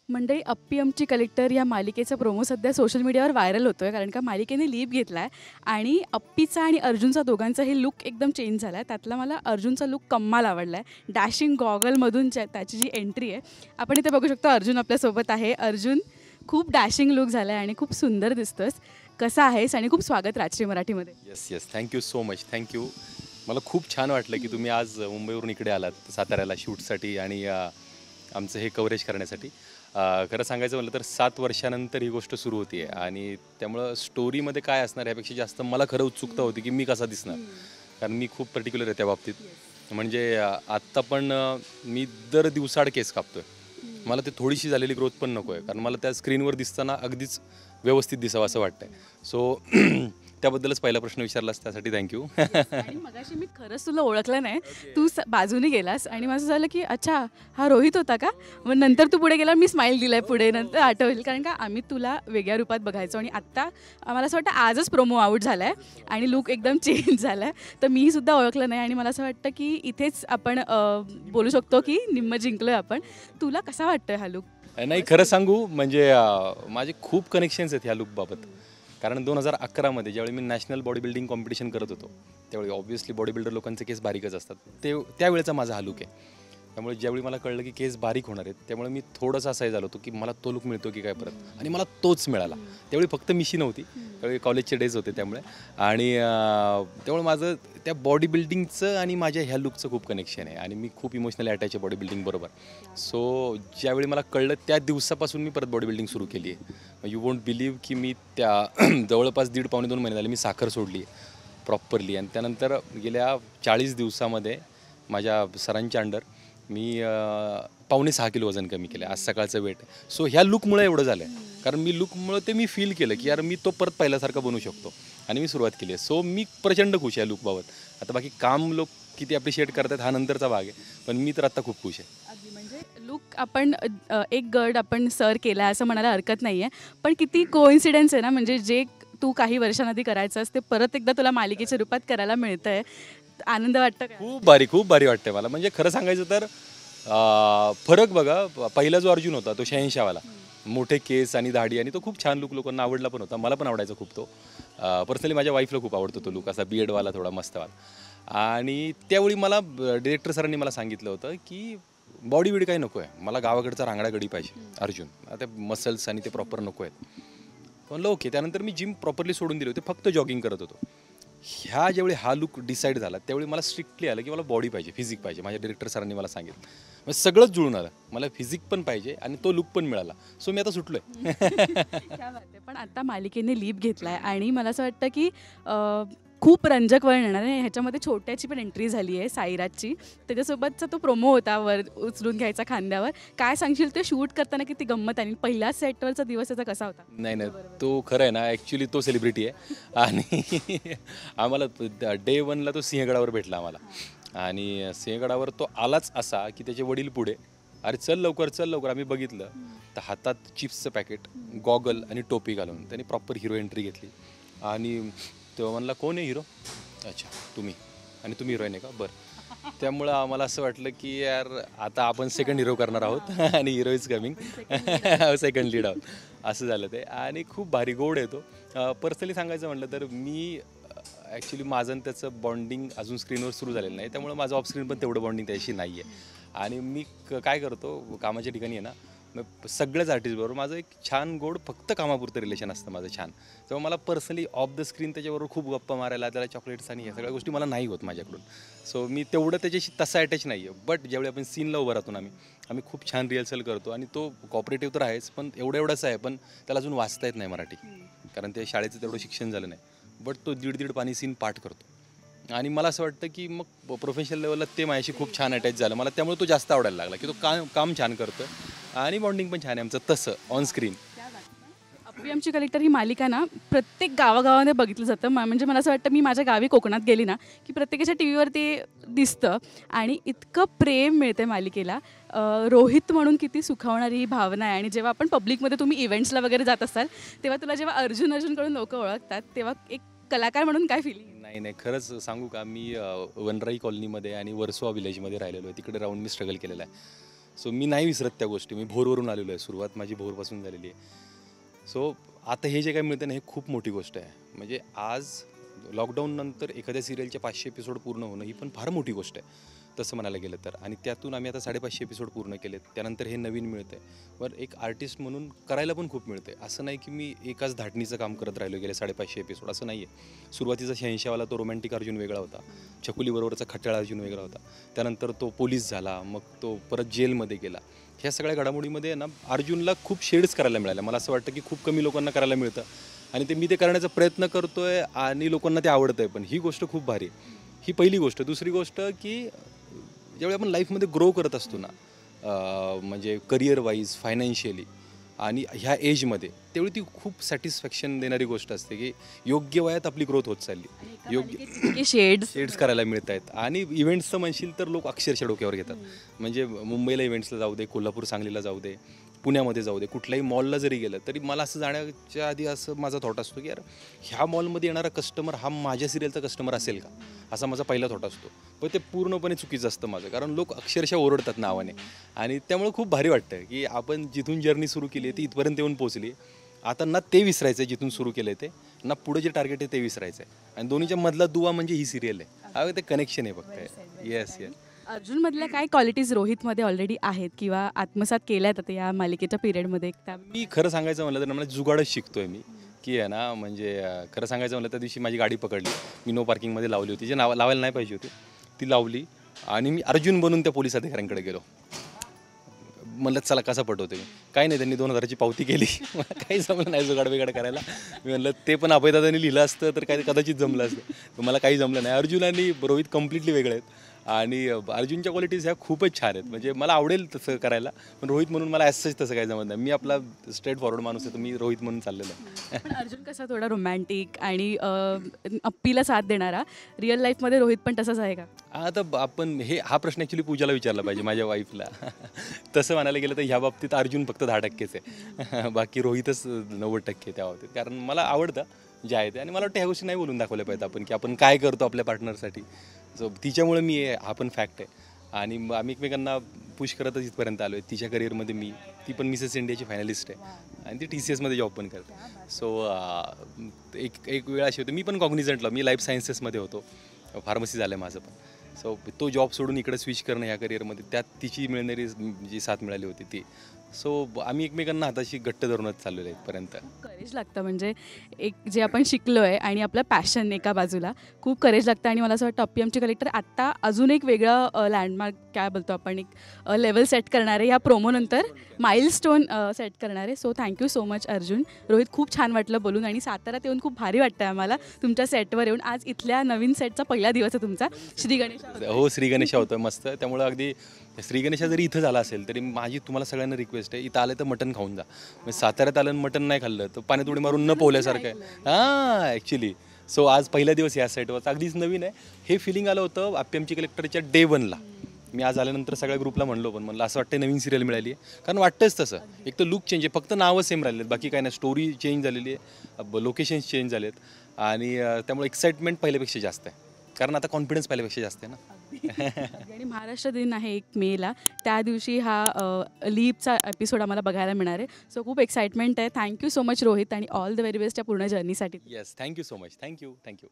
मंडळी अप्पी आमची कलेक्टर या मालिकेचा प्रोमो सध्या सोशल मीडियावर व्हायरल होतो आहे, कारण का मालिकेने लीप घेतला आहे आणि अप्पीचा आणि अर्जुनचा दोघांचा हे लुक एकदम चेंज झाला आहे. त्यातला मला अर्जुनचा लुक कम्माल आवडला आहे. डॅशिंग गॉगलमधून त्याची जी एंट्री आहे, आपण इथे बघू शकतो. अर्जुन आपल्यासोबत आहे. अर्जुन, खूप डॅशिंग लुक झाला आहे आणि खूप सुंदर दिसतोस. कसा आहेस आणि खूप स्वागत राजश्री मराठीमध्ये. Yes thank you so much. Thank you. मला खूप छान वाटलं की तुम्ही आज मुंबईवरून इकडे आलात साताऱ्याला शूटसाठी आणि आमचं हे कव्हरेज करण्यासाठी. खरं सांगायचं म्हटलं तर 7 वर्षानंतर ही गोष्ट सुरू होती आहे आणि त्यामुळं स्टोरीमध्ये काय असणार यापेक्षा जास्त मला खरं उत्सुकता होती की मी कसा दिसणार, कारण मी खूप पर्टिक्युलर आहे त्या बाबतीत. म्हणजे आत्ता पण मी दर दिवसाआड केस कापतोय. मला ते थोडीशी झालेली ग्रोथ पण नको आहे, कारण मला त्या स्क्रीनवर दिसताना अगदीच व्यवस्थित दिसावं असं वाटतंय. सो त्याबद्दलच पहिला प्रश्न विचारलास त्यासाठी थँक्यू. आणि मगाशी मी खरंच तुला ओळखलं नाही. तू बाजूने गेलास आणि माझं झालं की अच्छा हा रोहित होता का. मग नंतर तू पुढे गेला, मी स्माईल दिलाय पुढे, नंतर आठवेल, कारण का आम्ही तुला वेगळ्या रूपात बघायचो आणि आत्ता मला असं वाटतं आजच प्रोमो आऊट झाला आहे आणि लुक एकदम चेंज झाला आहे. तर मी सुद्धा ओळखलं नाही आणि मला असं वाटतं की इथेच आपण बोलू शकतो की निम्म जिंकलोय आपण. तुला कसा वाटतोय हा लुक? नाही, खरं सांगू म्हणजे माझे खूप कनेक्शन्स आहेत ह्या लुकबाबत. कारण 2011मध्ये ज्यावेळी मी नॅशनल बॉडी बिल्डिंग कॉम्पिटिशन करत होतो, त्यावेळी ऑब्व्हियसली बॉडी बिल्डर लोकांचे केस बारीकच असतात. त्यावेळेचा माझा हा लुक आहे. त्यामुळे ज्यावेळी मला कळलं की केस बारीक होणार आहेत, त्यामुळे मी थोडंसं असं झालो होतो की मला तो लुक मिळतो की काय परत, आणि मला तोच मिळाला. त्यावेळी फक्त मिशी नव्हती, त्यावेळी कॉलेजचे डेज होते त्यामुळे. आणि त्यामुळे माझं त्या बॉडी बिल्डिंगचं आणि माझ्या ह्या लुकचं खूप कनेक्शन आहे आणि मी खूप इमोशनली अटॅच आहे बॉडी बिल्डिंग बरोबर. सो ज्यावेळी मला कळलं त्या दिवसापासून मी परत बॉडी बिल्डिंग सुरू केली आहे. यू वोंट बिलीव्ह की मी त्या जवळपास 1.5-2 महिने झाले मी साखर सोडली आहे प्रॉपरली. आणि त्यानंतर गेल्या 40 दिवसामध्ये माझ्या सरांच्या अंडर मी 5.5 किलो वजन कमी केलं. आज सकाळचं वेट आहे. सो ह्या लुकमुळे एवढं झालं आहे, कारण मी लुकमुळं ते मी फील केलं की यार मी तो परत पहिल्यासारखा बनवू शकतो आणि मी सुरुवात केली आहे. सो मी प्रचंड खुश आहे लुकबाबत. आता बाकी काम लोक किती अप्रिशिएट करतात हा नंतरचा भाग आहे, पण मी तर आत्ता खूप खुश आहे. अगदी म्हणजे लुक आपण एक गड आपण सर केला असं म्हणायला हरकत नाही आहे. पण किती कोइन्सिडन्स आहे ना, म्हणजे जे तू काही वर्षांआधी करायचंस ते परत एकदा तुला मालिकेच्या रूपात करायला मिळतं आहे. आनंद वाटतं का? खूप भारी वाटते मला. म्हणजे खरं सांगायचं तर फरक बघा, पहिला जो अर्जुन होता तो 86 वाला, मोठे केस आणि दाढी, आणि तो खूप छान लुक लोकांना आवडला पण होता. मला पण आवडायचा खूप तो. पर्सनली माझ्या वाईफला खूप आवडतो तो लुक, असा बियर्डवाला थोडा मस्तवाला. आणि त्यावेळी मला डिरेक्टर सरांनी मला सांगितलं होतं की बॉडी बिडी काही नको आहे, मला गावाकडचा रांगडा गडी पाहिजे अर्जुन, आता मसल्स आणि ते प्रॉपर नको आहेत. म्हणलं ओके. त्यानंतर मी जिम प्रॉपरली सोडून दिली होती, फक्त जॉगिंग करत होतो. ज्यावेळी हा लुक डिसाईड झाला त्यावेळी मला स्ट्रिक्टली आलं की मला बॉडी पाहिजे, फिजिक पाहिजे. माझ्या डिरेक्टर सरांनी मला सांगितलं, म्हणजे सगळंच जुळून आलं. मला फिजिक पण पाहिजे आणि तो लुक पण मिळाला. सो मी आता सुटलोय. पण आता मालिकेने लीप घेतलाय आणि मला असं वाटतं की खूप रंजक वळण येणार आहे. ह्याच्यामध्ये छोट्याची पण एंट्री झाली आहे, साईराजची. त्याच्यासोबतचा तो प्रोमो होता, वर उचलून घ्यायचा खांद्यावर. काय सांगशील ते शूट करताना किती गंमत आणि पहिल्याच सेटवरचा दिवस त्याचा कसा होता? नाही, तो खरं आहे ना, ॲक्च्युली तो सेलिब्रिटी आहे आणि आम्हाला डे 1ला तो सिंहगडावर भेटला आम्हाला. आणि सिंहगडावर तो आलाच असा की त्याचे वडील पुढे, अरे चल लवकर. आम्ही बघितलं तर हातात चिप्सचं पॅकेट, गॉगल आणि टोपी घालून त्यांनी प्रॉपर हिरो एंट्री घेतली. आणि तेव्हा म्हणला कोण आहे हिरो? अच्छा तुम्ही, आणि तुम्ही हिरोईन आहे का? बरं. त्यामुळं आम्हाला असं वाटलं की यार आता आपण सेकंड हिरो करणार आहोत आणि hero is coming, second lead आहोत, असं झालं ते. आणि खूप भारी गोड येतो. पर्सनली सांगायचं म्हटलं तर मी ॲक्च्युली माझं आणि त्याचं बॉन्डिंग अजून स्क्रीनवर सुरू झालेलं नाही, त्यामुळे माझं ऑफ स्क्रीन पण तेवढं बॉन्डिंग त्याशी नाही आहे. आणि मी काय करतो कामाच्या ठिकाणी आहे ना, मग सगळ्याच आर्टिस्टबरोबर माझं एक छान गोड फक्त कामापुरतं रिलेशन असतं माझं छान. तेव्हा मला पर्सनली ऑफ द स्क्रीन त्याच्याबरोबर खूप गप्पा मारायला, त्याला चॉकलेट्स आणि ह्या सगळ्या गोष्टी मला नाही होत माझ्याकडून. सो मी तेवढं त्याच्याशी तसं अटॅच नाही आहे. बट ज्यावेळी आपण सीनला उभं राहतो ना, आम्ही खूप छान रिहर्सल करतो आणि तो कॉपरेटिव्ह तर आहेच, पण एवढंच आहे, पण त्याला अजून वाचता येत नाही मराठी, कारण ते शाळेचं तेवढं शिक्षण झालं नाही. बट तो दीड पाणी सीन पाठ करतो आणि मला असं वाटतं की मग प्रोफेशनल लेवलला ते माझ्याशी खूप छान अटॅच झालं मला. त्यामुळे तो जास्त आवडायला लागला की तो काम छान करतो आणि बॉन्डिंग पण छान आहे आमचं तसं ऑन स्क्रीन. अप्पी आमची कलेक्टर ही मालिका ना प्रत्येक गावागावामध्ये बघितलं जातं. म्हणजे मला असं वाटतं मी माझ्या गावी कोकणात गेली ना की प्रत्येकाच्या टी व्हीवर ते दिसतं आणि इतकं प्रेम मिळतं मालिकेला. रोहित म्हणून किती सुखावणारी ही भावना आहे. आणि जेव्हा आपण पब्लिकमध्ये तुम्ही इव्हेंट्सला वगैरे जात असाल तेव्हा तुला जेव्हा अर्जुनकडून लोक ओळखतात तेव्हा एक कलाकार म्हणून काय फिलिंग? नाही, खरंच सांगू का, मी वनराई कॉलनीमध्ये आणि वर्सोवा विलेजमध्ये राहिलेलो आहे. तिकडे राहून मी स्ट्रगल केलेलं आहे. सो मी नाही विसरत त्या गोष्टी. मी भोरवरून आलेलो आहे, सुरुवात माझी भोरपासून झालेली आहे. सो आता हे जे काही मिळतं ना, हे खूप मोठी गोष्ट आहे. म्हणजे आज लॉकडाऊननंतर एखाद्या सिरियलचे 500 एपिसोड पूर्ण होणं ही पण फार मोठी गोष्ट आहे तसं म्हणायला गेलं तर. आणि त्यातून आम्ही आता 550 एपिसोड पूर्ण केलेत. त्यानंतर हे नवीन मिळतं आहे. बरं, एक आर्टिस्ट म्हणून करायला पण खूप मिळतं आहे. असं नाही की मी एकाच धाटणीचं काम करत राहिलो गेले 550 एपिसोड, असं नाही आहे. सुरुवातीचा 86वाला तो रोमॅन्टिक अर्जुन वेगळा होता, छकुलीबरोबरचा खट्याळ अर्जुन वेगळा होता, त्यानंतर तो पोलीस झाला, मग तो परत जेलमध्ये गेला. ह्या सगळ्या घडामोडीमध्ये ना अर्जुनला खूप शेड्स करायला मिळाल्या. मला असं वाटतं की खूप कमी लोकांना करायला मिळतं आणि मी ते करण्याचा प्रयत्न करतोय आणि लोकांना ते आवडतं आहे. पण ही गोष्ट खूप भारी आहे. ही पहिली गोष्ट. दुसरी गोष्ट की ज्यावेळी आपण लाईफमध्ये ग्रो करत असतो ना, म्हणजे करिअर वाईज, फायनान्शियली आणि ह्या एजमध्ये, त्यावेळी ती खूप सॅटिस्फॅक्शन देणारी गोष्ट असते की योग्य वयात आपली ग्रोथ होत चालली, योग्य शेड्स करायला मिळत आहेत. आणि इव्हेंट्सचं म्हणशील तर लोक अक्षरशः डोक्यावर घेतात. म्हणजे मुंबईला इव्हेंट्सला जाऊ दे, कोल्हापूर सांगलीला जाऊ दे, पुण्यामध्ये जाऊ दे, कुठल्याही मॉलला जरी गेलं तरी मला असं जाण्याच्या आधी असं माझा थॉट असतो की यार ह्या मॉलमध्ये येणारा कस्टमर हा माझ्या सिरियलचा कस्टमर असेल का, असा माझा पहिला थॉट असतो. पण ते पूर्णपणे चुकीचं असतं माझं, कारण लोक अक्षरशः ओरडतात नावाने. आणि त्यामुळे खूप भारी वाटतं की आपण जिथून जर्नी सुरू केली ती इथपर्यंत येऊन पोहोचली. आता ना ते विसरायचं आहे जिथून सुरू केलं आहे ते, ना पुढे जे टार्गेट आहे ते विसरायचं आहे. आणि दोन्हीच्या मधला दुवा म्हणजे ही सिरियल आहे. हा ते कनेक्शन आहे फक्त. Yes yes. अर्जुनमधल्या काय क्वालिटीज रोहितमध्ये ऑलरेडी आहेत किंवा आत्मसात केल्या आहेत आता या मालिकेच्या पिरियडमध्ये? मी खरं सांगायचं म्हणलं तर मला जुगाडच शिकतोय मी, की आहे ना, म्हणजे खरं सांगायचं म्हणलं त्या दिवशी माझी गाडी पकडली, मी नो पार्किंगमध्ये लावली होती, जे लावायला नाही पाहिजे होती ती लावली आणि मी अर्जुन बनून त्या पोलीस अधिकाऱ्यांकडे गेलो. म्हणलं चला कसं पटवतो मी, काही नाही, त्यांनी 2000ची पावती केली. मला काही जमलं नाही जुगाड बिगाड करायला. मी म्हणलं ते पण अभयदादांनी लिहिलं असतं तर काय कदाचित जमलं असतं, पण मला काही जमलं नाही. अर्जुन आणि रोहित कम्प्लिटली वेगळे आहेत आणि अर्जुनच्या क्वालिटीज ह्या खूपच छान आहेत. म्हणजे मला आवडेल तसं करायला, पण रोहित म्हणून मला ॲज सच तसं काही जमत नाही. मी आपला स्ट्रेट फॉरवर्ड माणूस आहे, तर मी रोहित म्हणून चाललेलो आहे. पण अर्जुन कसा थोडा रोमॅन्टिक आणि अप्पीला साथ देणारा, रिअल लाईफमध्ये रोहित पण तसाच आहे का? आता आपण हा प्रश्न ॲक्च्युली पूजाला विचारला पाहिजे, माझ्या वाईफला. तसं म्हणायला गेलं तर ह्या बाबतीत अर्जुन फक्त 10%च आहे, बाकी रोहितच 90% त्या बाबतीत. कारण मला आवडतं जे आहे ते, आणि मला वाटतं ह्या गोष्टी नाही बोलून दाखवल्या पाहिजेत आपण की आपण काय करतो आपल्या पार्टनरसाठी. सो तिच्यामुळे मी हा पण फॅक्ट आहे. आणि आम्ही एकमेकांना पुश करतच इथपर्यंत आलो आहे. तिच्या करिअरमध्ये ती पण मिसेस इंडियाची फायनलिस्ट आहे आणि ती TCSमध्ये जॉब पण करते. सो एक वेळ अशी होती, मी पण कॉग्निझंटला, मी लाईफ सायन्सेसमध्ये होतो, फार्मसी झालं आहे माझं पण. सो तो जॉब सोडून इकडे स्विच करणं ह्या करिअरमध्ये, त्यात तिची मिळणारी जी साथ मिळाली होती ती. सो आम्ही एकमेकांना हाताशी घट्ट धरूनच चाललेलो आहे इथपर्यंत. करेज लागतं, म्हणजे एक जे आपण शिकलो आहे आणि आपलं पॅशन एका बाजूला, खूप करेज लागतं. आणि मला असं वाटतं अप्पी कलेक्टर आत्ता अजून एक वेगळं लँडमार्क, काय बोलतो आपण, एक लेवल सेट करणारे या प्रोमोनंतर, माइलस्टोन सेट करणारे. So thank you so much Arjun. Rohit, खूप छान वाटलं बोलून आणि साताऱ्यात येऊन खूप भारी वाटतं आहे आम्हाला तुमच्या सेटवर येऊन. आज इथल्या नवीन सेटचा पहिला दिवस आहे तुमचा. श्री गणेश. हो, श्री गणेशा होतं मस्त. त्यामुळं अगदी श्री गणेशा जरी इथं झाला असेल तरी माझी तुम्हाला सगळ्यांना रिक्वेस्ट आहे, इथं आलं तर मटण खाऊन जा. म्हणजे साताऱ्यात आलं मटण नाही खाल्लं तर पाण्यात उडी मारून न पोहल्यासारखं आहे. हां, ॲक्च्युली. सो आज पहिला दिवस या सेटवर अगदीच नवीन आहे. हे फिलिंग आलं होतं अप्पी कलेक्टरच्या Day 1ला. मी आज आल्यानंतर सगळ्या ग्रुपला पण म्हणलं असं वाटतं नवीन सिरियल मिळाली आहे, कारण वाटतंच तसं. एक तर लुक चेंज आहे, फक्त नावं सेम राहिलेत, बाकी काय नाही. स्टोरी चेंज झालेली आहे, लोकेशन्स चेंज झालेत आणि त्यामुळे एक्साइटमेंट पहिल्यापेक्षा जास्त आहे, कारण आता कॉन्फिडन्स पहिल्यापेक्षा जास्त आहे ना. आणि महाराष्ट्र दिन आहे 1 मेला, त्या दिवशी हा लीपचा एपिसोड आम्हाला बघायला मिळणार आहे. सो खूप एक्साइटमेंट आहे. थँक्यू सो मच रोहित, आणि ऑल द व्हेरी बेस्ट या पूर्ण जर्नीसाठी. Yes, thank you so much. Thank you.